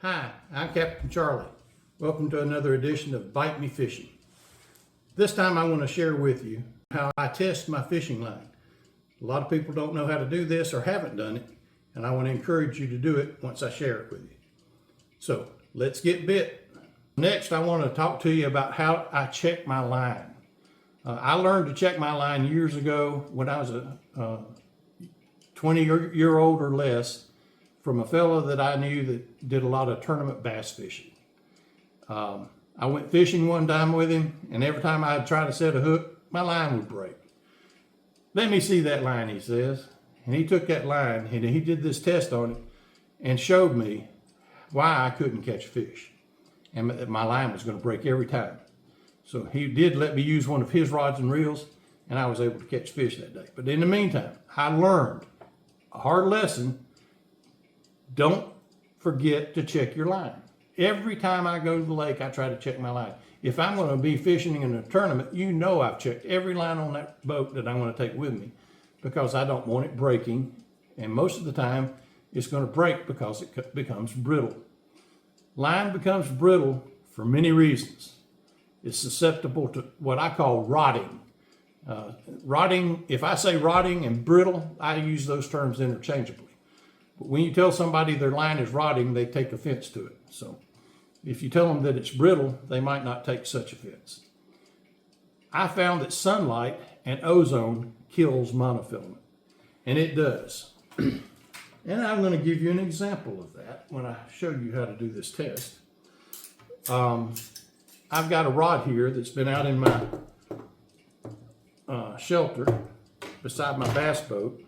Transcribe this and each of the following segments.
Hi, I'm Captain Charlie. Welcome to another edition of Bite Me Fishing. This time I want to share with you how I test my fishing line. A lot of people don't know how to do this or haven't done it, and I want to encourage you to do it once I share it with you. So let's get bit. Next, I want to talk to you about how I check my line. I learned to check my line years ago when I was a 20-year-old or less, from a fellow that I knew that did a lot of tournament bass fishing. I went fishing one time with him, and every time I'd try to set a hook, my line would break. "Let me see that line," he says. And he took that line and he did this test on it and showed me why I couldn't catch fish. And that my line was going to break every time. So he did let me use one of his rods and reels, and I was able to catch fish that day. But in the meantime, I learned a hard lesson. Don't forget to check your line. Every time I go to the lake, I try to check my line. If I'm going to be fishing in a tournament, you know I've checked every line on that boat that I'm going to take with me, because I don't want it breaking. And most of the time, it's going to break because it becomes brittle. Line becomes brittle for many reasons. It's susceptible to what I call rotting. Rotting, if I say rotting and brittle, I use those terms interchangeably. But when you tell somebody their line is rotting, they take offense to it. So if you tell them that it's brittle, they might not take such offense. I found that sunlight and ozone kills monofilament, and it does. And I'm going to give you an example of that when I show you how to do this test. I've got a rod here that's been out in my shelter beside my bass boat,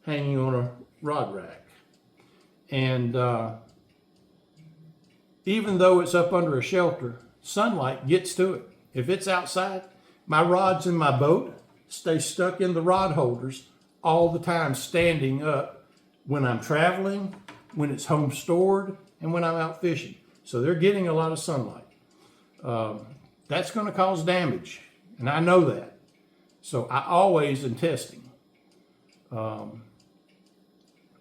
hanging on a rod rack. And even though it's up under a shelter, sunlight gets to it. If it's outside, my rods in my boat stay stuck in the rod holders all the time, standing up when I'm traveling, when it's home stored, and when I'm out fishing. So they're getting a lot of sunlight. That's going to cause damage, and I know that. So I always am testing.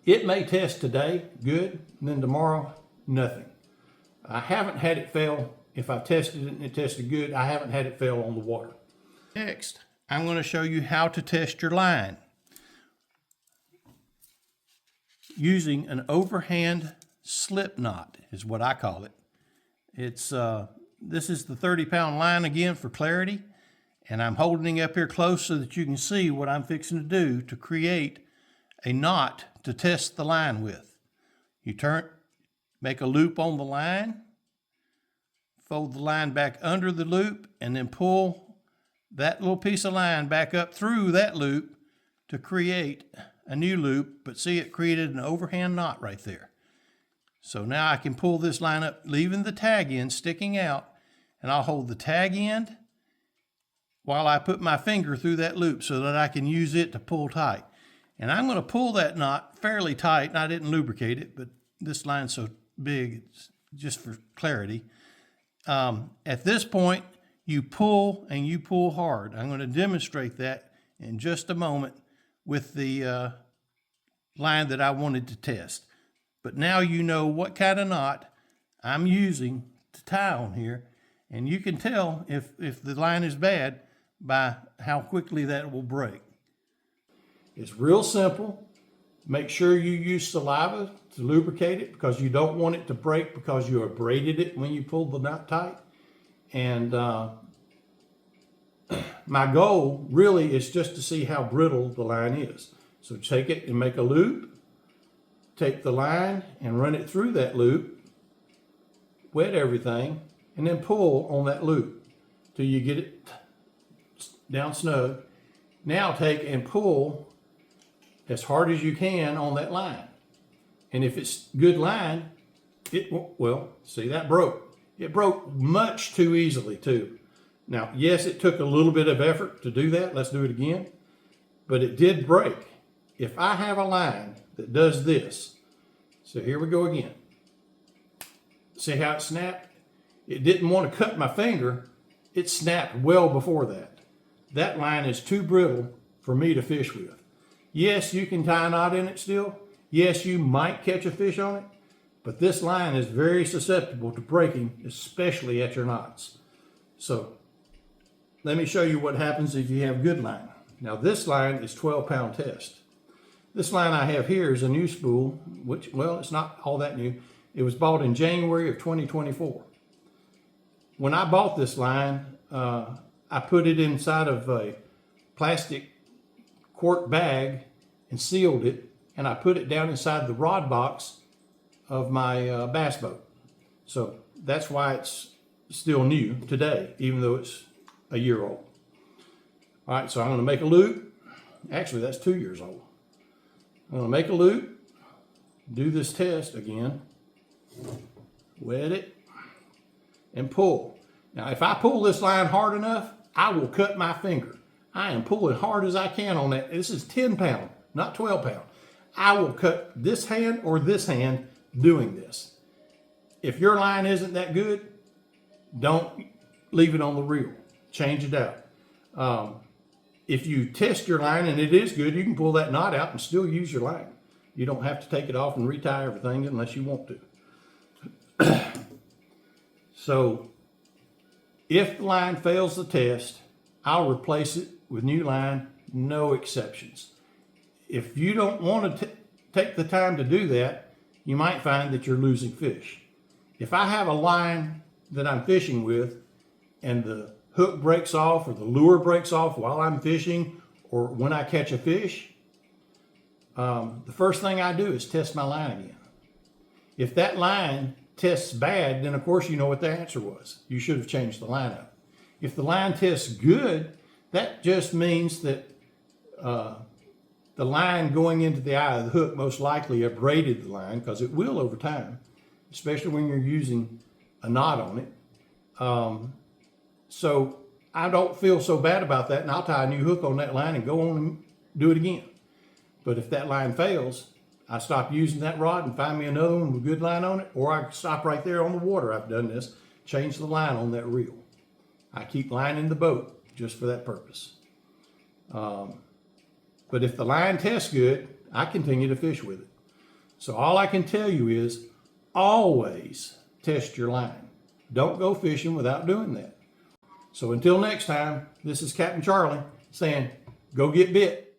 It may test today, good, and then tomorrow, nothing. I haven't had it fail. If I tested it and it tested good, I haven't had it fail on the water. Next, I'm going to show you how to test your line using an overhand slip knot, is what I call it. It's this is the 30-pound line again for clarity, and I'm holding it up here close so that you can see what I'm fixing to do to create a knot to test the line with. You make a loop on the line, fold the line back under the loop, and then pull that little piece of line back up through that loop to create a new loop. But see, it created an overhand knot right there. So now I can pull this line up, leaving the tag end sticking out, and I'll hold the tag end while I put my finger through that loop so that I can use it to pull tight. And I'm going to pull that knot fairly tight, and I didn't lubricate it, but this line's so big, it's just for clarity. At this point, you pull, and you pull hard. I'm going to demonstrate that in just a moment with the line that I wanted to test. But now you know what kind of knot I'm using to tie on here, and you can tell if the line is bad by how quickly that will break. It's real simple. Make sure you use saliva to lubricate it, because you don't want it to break because you abraded it when you pulled the knot tight. And my goal really is just to see how brittle the line is. So take it and make a loop. Take the line and run it through that loop, wet everything, and then pull on that loop till you get it down snug. Now take and pull as hard as you can on that line. And if it's good line, see, that broke. It broke much too easily too. Now, yes, it took a little bit of effort to do that. Let's do it again. But it did break. If I have a line that does this, so here we go again. See how it snapped? It didn't want to cut my finger. It snapped well before that. That line is too brittle for me to fish with. Yes, you can tie a knot in it still. Yes, you might catch a fish on it, But this line is very susceptible to breaking, especially at your knots. So let me show you what happens if you have good line. Now this line is 12-pound test. This line I have here is a new spool, which, well, it's not all that new. It was bought in January of 2024. When I bought this line, I put it inside of a plastic quart bag and sealed it, and I put it down inside the rod box of my bass boat. So that's why it's still new today, even though it's a year old. All right, so I'm gonna make a loop. Actually, that's 2 years old. I'm gonna make a loop, do this test again, wet it, and pull. Now, if I pull this line hard enough, I will cut my finger. I am pulling hard as I can on that. This is 10-pound, not 12-pound. I will cut this hand or this hand doing this. If your line isn't that good, don't leave it on the reel. Change it out. If you test your line and it is good, you can pull that knot out and still use your line. You don't have to take it off and retie everything unless you want to. So if the line fails the test, I'll replace it with new line, no exceptions. If you don't want to take the time to do that, you might find that you're losing fish. If I have a line that I'm fishing with and the hook breaks off or the lure breaks off while I'm fishing or when I catch a fish, the first thing I do is test my line again. If that line tests bad, then of course you know what the answer was. You should have changed the line up. If the line tests good, that just means that the line going into the eye of the hook most likely abraded the line, because it will over time, especially when you're using a knot on it. So I don't feel so bad about that, and I'll tie a new hook on that line and go on and do it again. But if that line fails, I stop using that rod and find me another one with a good line on it, or I stop right there on the water. I've done this, change the line on that reel. I keep lining the boat just for that purpose. But if the line tests good, I continue to fish with it. So all I can tell you is always test your line. Don't go fishing without doing that. So until next time, this is Captain Charlie saying, go get bit.